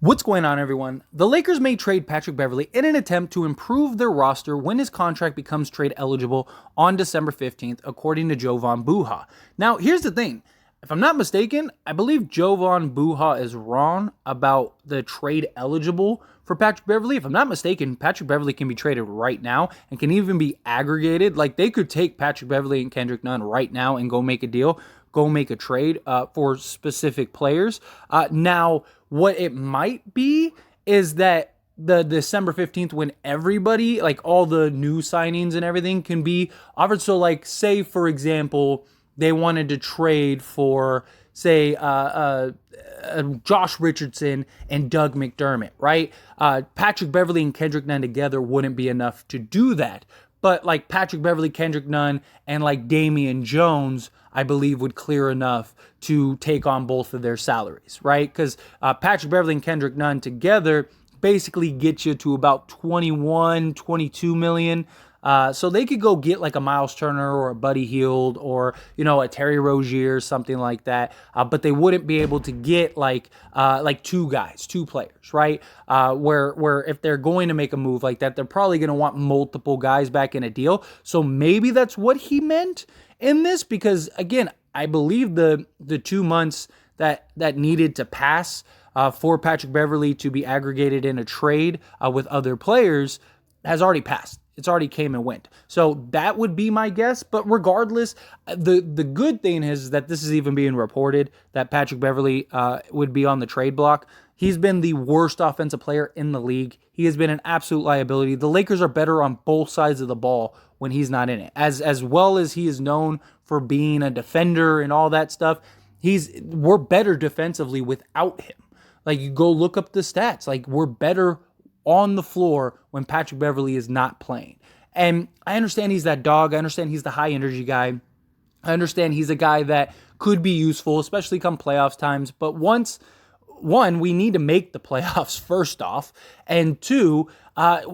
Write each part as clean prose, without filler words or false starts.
What's going on, everyone? The Lakers may trade Patrick Beverley in an attempt to improve their roster when his contract becomes trade eligible on December 15th, according to Jovan Buha. Now, here's the thing. If I'm not mistaken, I believe Jovan Buha is wrong about the trade eligible for Patrick Beverley. If I'm not mistaken, Patrick Beverley can be traded right now and can even be aggregated. Like, they could take Patrick Beverley and Kendrick Nunn right now and go make a deal, go make a trade for specific players. Now, what it might be is that the December 15th, when everybody, like all the new signings and everything, can be offered. So, like, say, for example, they wanted to trade for, say, Josh Richardson and Doug McDermott, right? Patrick Beverley and Kendrick Nunn together wouldn't be enough to do that. But like Patrick Beverley, Kendrick Nunn, and like Damian Jones, I believe would clear enough to take on both of their salaries, right? Because Patrick Beverley and Kendrick Nunn together basically get you to about 21, 22 million. So they could go get like a Miles Turner or a Buddy Hield or, a Terry Rozier, something like that. But they wouldn't be able to get like two players, right? Where if they're going to make a move like that, they're probably going to want multiple guys back in a deal. So maybe that's what he meant in this, because again, I believe the 2 months that needed to pass for Patrick Beverley to be aggregated in a trade with other players has already passed. It's already came and went. So that would be my guess. But regardless, the good thing is that this is even being reported that Patrick Beverley would be on the trade block. He's been the worst offensive player in the league. He has been an absolute liability. The Lakers are better on both sides of the ball when he's not in it. As well as he is known for being a defender and all that stuff, we're better defensively without him. Like, you go look up the stats. Like, we're better on the floor when Patrick Beverley is not playing. And I understand he's that dog. I understand he's the high energy guy. I understand he's a guy that could be useful, especially come playoffs times. But we need to make the playoffs first off. And two,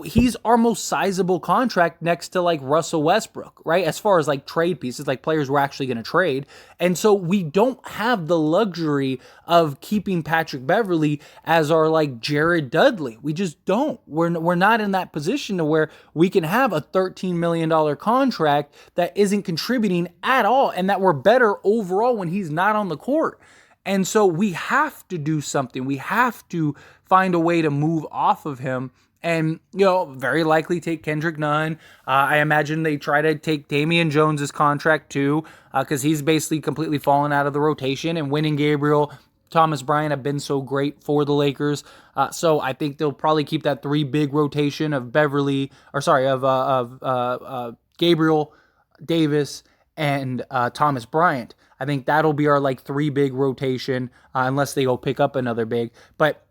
he's our most sizable contract next to like Russell Westbrook, right? As far as like trade pieces, like players we're actually going to trade. And so we don't have the luxury of keeping Patrick Beverley as our like Jared Dudley. We just don't. We're not in that position to where we can have a $13 million contract that isn't contributing at all and that we're better overall when he's not on the court. And so we have to do something. We have to find a way to move off of him and, very likely take Kendrick Nunn. I imagine they try to take Damian Jones' contract too, because he's basically completely fallen out of the rotation. And Winning Gabriel, Thomas Bryant have been so great for the Lakers. So I think they'll probably keep that three big rotation of Gabriel, Davis, and Thomas Bryant. I think that'll be our like three big rotation, unless they go pick up another big. But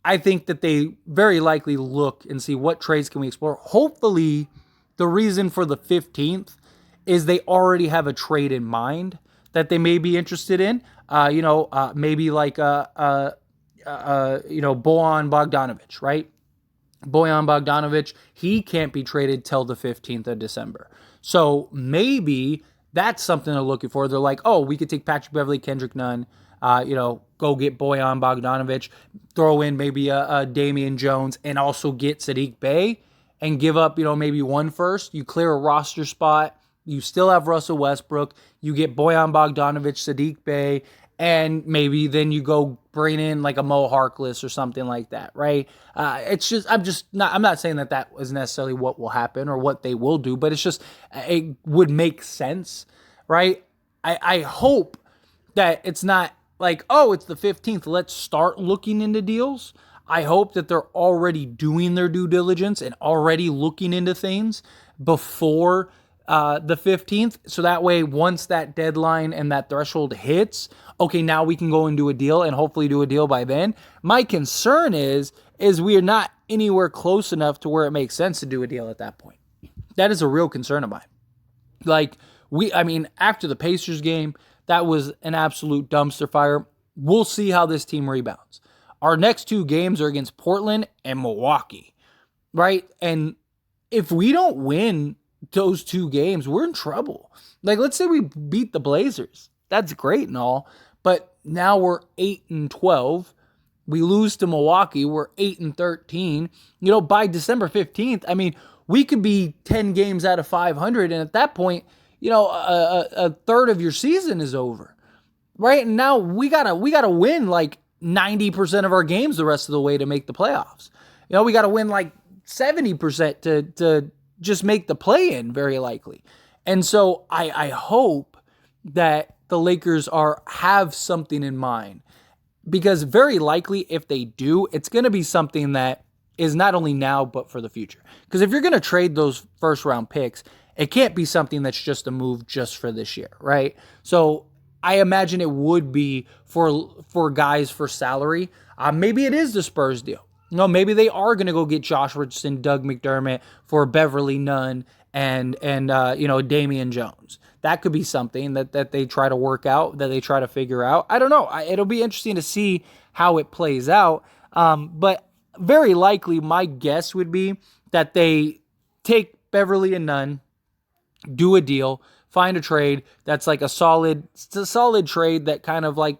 I think that they very likely look and see what trades can we explore. Hopefully, the reason for the 15th is they already have a trade in mind that they may be interested in. Maybe like Bojan Bogdanovic, right? Bojan Bogdanovic, he can't be traded till the 15th of December. So maybe that's something they're looking for. They're like, oh, we could take Patrick Beverley, Kendrick Nunn, go get Bojan Bogdanovic, throw in maybe a Damian Jones, and also get Saddiq Bey and give up, maybe one first. You clear a roster spot. You still have Russell Westbrook. You get Bojan Bogdanovic, Saddiq Bey, and maybe then you go bring in like a Mo Harkless or something like that, right? I'm not saying that is necessarily what will happen or what they will do, but it's just, it would make sense, right? I hope that it's not like, oh, it's the 15th, let's start looking into deals. I hope that they're already doing their due diligence and already looking into things before the 15th. So that way, once that deadline and that threshold hits, okay, now we can go and do a deal and hopefully do a deal by then. My concern is we are not anywhere close enough to where it makes sense to do a deal at that point. That is a real concern of mine. Like, after the Pacers game, that was an absolute dumpster fire. We'll see how this team rebounds. Our next two games are against Portland and Milwaukee, right? And if we don't win those two games, we're in trouble. Like, let's say we beat the Blazers. That's great and all, but now we're 8-12. We lose to Milwaukee. We're 8-13. By December 15th, I mean, we could be 10 games out of 500. And at that point, a third of your season is over, right? And now we gotta win like 90% of our games the rest of the way to make the playoffs. We gotta win like 70% to just make the play-in, very likely. And so I hope that the Lakers have something in mind, because very likely if they do, it's going to be something that is not only now but for the future. Because if you're going to trade those first round picks, it can't be something that's just a move just for this year, right? So I imagine it would be for guys for salary. Maybe it is the Spurs deal. Maybe they are going to go get Josh Richardson, Doug McDermott for Beverly Nunn and Damian Jones. That could be something that they try to work out, that they try to figure out. I don't know. It'll be interesting to see how it plays out. But very likely, my guess would be that they take Beverly and Nunn, do a deal, find a trade that's like a solid trade that kind of like,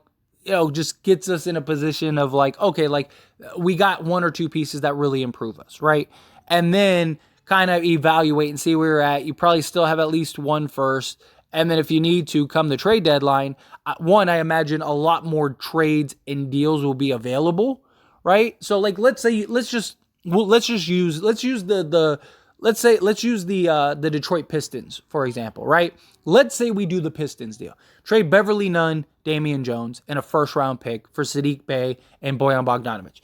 just gets us in a position of like, okay, like we got one or two pieces that really improve us, right? And then kind of evaluate and see where you're at. You probably still have at least one first. And then if you need to come the trade deadline, I imagine a lot more trades and deals will be available, right? So like, let's use the Detroit Pistons, for example, right? Let's say we do the Pistons deal. Trade Beverly Nunn, Damian Jones, and a first-round pick for Saddiq Bey and Bojan Bogdanovic.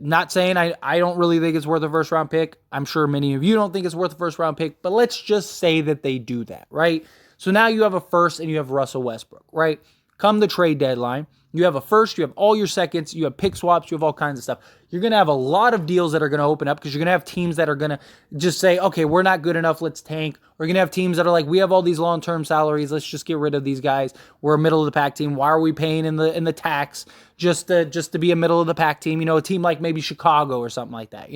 Not saying I don't really think it's worth a first-round pick. I'm sure many of you don't think it's worth a first-round pick, but let's just say that they do that, right? So now you have a first and you have Russell Westbrook, right? Come the trade deadline, you have a first, you have all your seconds, you have pick swaps, you have all kinds of stuff. You're going to have a lot of deals that are going to open up because you're going to have teams that are going to just say, okay, we're not good enough, let's tank. We're going to have teams that are like, we have all these long-term salaries, let's just get rid of these guys. We're a middle-of-the-pack team. Why are we paying in the tax just to be a middle-of-the-pack team? A team like maybe Chicago or something like that,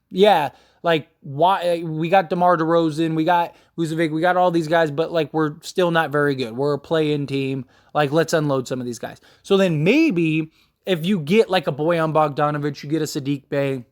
Yeah, like, why we got DeMar DeRozan, we got Vucevic, we got all these guys, but like we're still not very good. We're a play-in team. Like, let's unload some of these guys. So then maybe if you get like a Bojan Bogdanovic, you get a Saddiq Bey,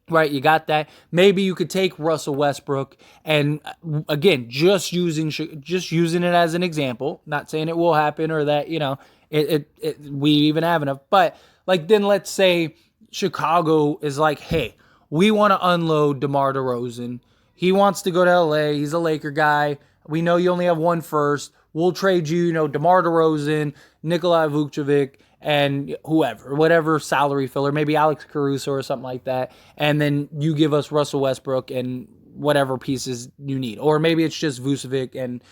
right? You got that. Maybe you could take Russell Westbrook and again, just using it as an example. Not saying it will happen or that we even have enough. But like then let's say Chicago is like, hey, we want to unload DeMar DeRozan. He wants to go to LA. He's a Laker guy. We know you only have one first. We'll trade you, DeMar DeRozan, Nikola Vucevic, and whatever salary filler, maybe Alex Caruso or something like that. And then you give us Russell Westbrook and whatever pieces you need. Or maybe it's just Vucevic and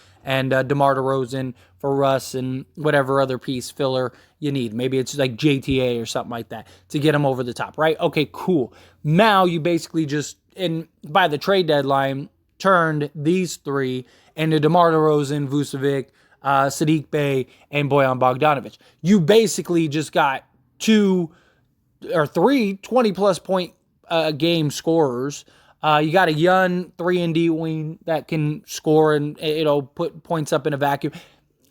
DeMar DeRozan for Russ and whatever other piece filler you need. Maybe it's like JTA or something like that to get them over the top, right? Okay, cool. Now you basically just, by the trade deadline, turned these three into DeMar DeRozan, Vucevic, Saddiq Bey, and Bojan Bogdanovic. You basically just got 2 or 3 20-plus point game scorers. You got a young 3-and-D wing that can score and put points up in a vacuum.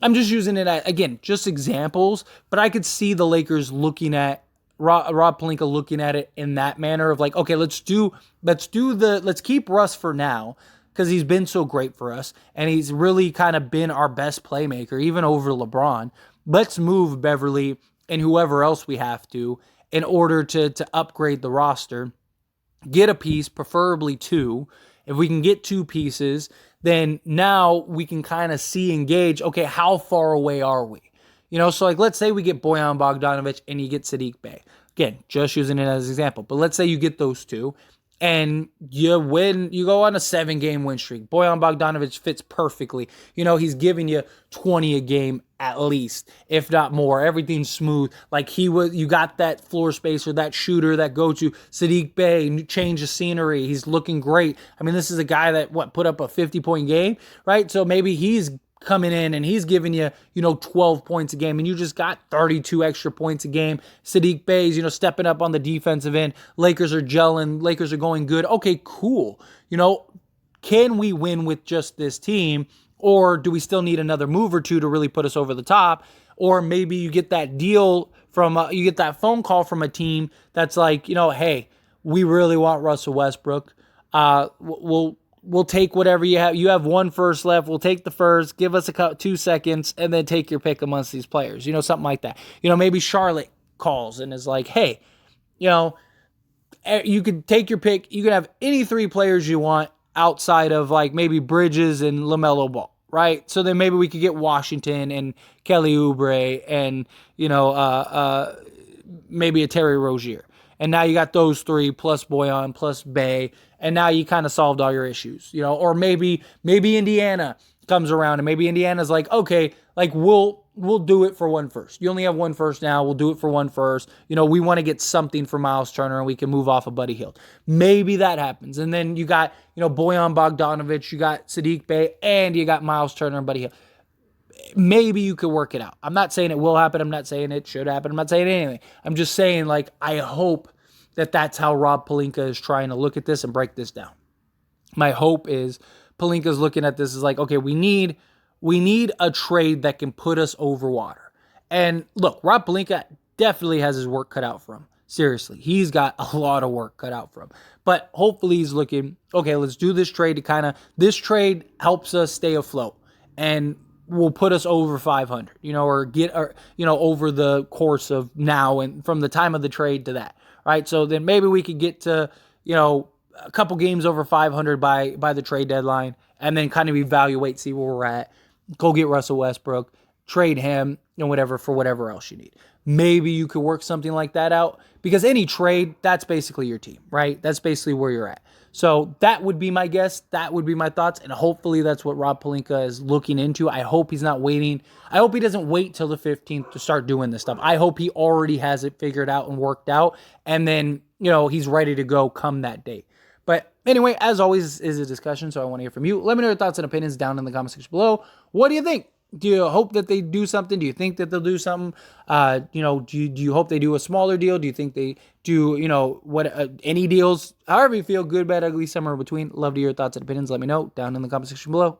I'm just using it again, just examples, but I could see the Lakers looking at Rob Pelinka looking at it in that manner of like, okay, let's keep Russ for now because he's been so great for us and he's really kind of been our best playmaker, even over LeBron. Let's move Beverly and whoever else we have to in order to upgrade the roster. Get a piece, preferably 2. If we can get 2 pieces, then now we can kind of see and gauge, okay, how far away are we? So like let's say we get Bojan Bogdanovic and you get Saddiq Bey. Again, just using it as an example. But let's say you get those 2 and you go on a 7-game win streak. Bojan Bogdanovic fits perfectly. He's giving you 20 a game at least, if not more. Everything's smooth. Like you got that floor spacer, that shooter, that go-to. Saddiq Bey, change the scenery. He's looking great. I mean, this is a guy that put up a 50-point game, right? So maybe he's coming in and he's giving you, 12 points a game and you just got 32 extra points a game. Saddiq Bey's, stepping up on the defensive end. Lakers are gelling. Lakers are going good. Okay, cool. Can we win with just this team or do we still need another move or two to really put us over the top? Or maybe you get that deal you get that phone call from a team that's like, hey, we really want Russell Westbrook. We'll take whatever you have. You have 1 first left. We'll take the first. Give us 2 seconds, and then take your pick amongst these players. Something like that. Maybe Charlotte calls and is like, hey, you could take your pick. You can have any 3 players you want outside of like maybe Bridges and LaMelo Ball, right? So then maybe we could get Washington and Kelly Oubre and maybe a Terry Rozier. And now you got those 3 plus Boyan plus Bay, and now you kind of solved all your issues, Or maybe Indiana comes around and maybe Indiana's like, okay, like we'll do it for 1 first. You only have 1 first now. We'll do it for 1 first. We want to get something for Miles Turner and we can move off of Buddy Hield. Maybe that happens. And then you got, Boyan Bogdanovic, you got Sadiq Bey, and you got Miles Turner and Buddy Hield. Maybe you could work it out. I'm not saying it will happen. I'm not saying it should happen. I'm not saying anything. I'm just saying, like, I hope that that's how Rob Pelinka is trying to look at this and break this down. My hope is Pelinka's looking at this as like, okay, we need a trade that can put us over water. And look, Rob Pelinka definitely has his work cut out for him. Seriously, he's got a lot of work cut out for him. But hopefully he's looking, okay, let's do this trade to this trade helps us stay afloat and will put us over 500, over the course of now and from the time of the trade to that, right? So then maybe we could get to, a couple games over 500 by the trade deadline and then kind of evaluate, see where we're at, go get Russell Westbrook, trade him, whatever for whatever else you need. Maybe you could work something like that out because any trade, that's basically your team, right? That's basically where you're at. So that would be my guess. That would be my thoughts. And hopefully that's what Rob Pelinka is looking into. I hope he's not waiting. I hope he doesn't wait till the 15th to start doing this stuff. I hope he already has it figured out and worked out. And then, he's ready to go come that date. But anyway, as always, is a discussion. So I want to hear from you. Let me know your thoughts and opinions down in the comment section below. What do you think? Do you hope that they do something? Do you think that they'll do something? Do you hope they do a smaller deal? Do you think they do, any deals? However you feel, good, bad, ugly, somewhere in between. Love to hear your thoughts and opinions. Let me know down in the comment section below.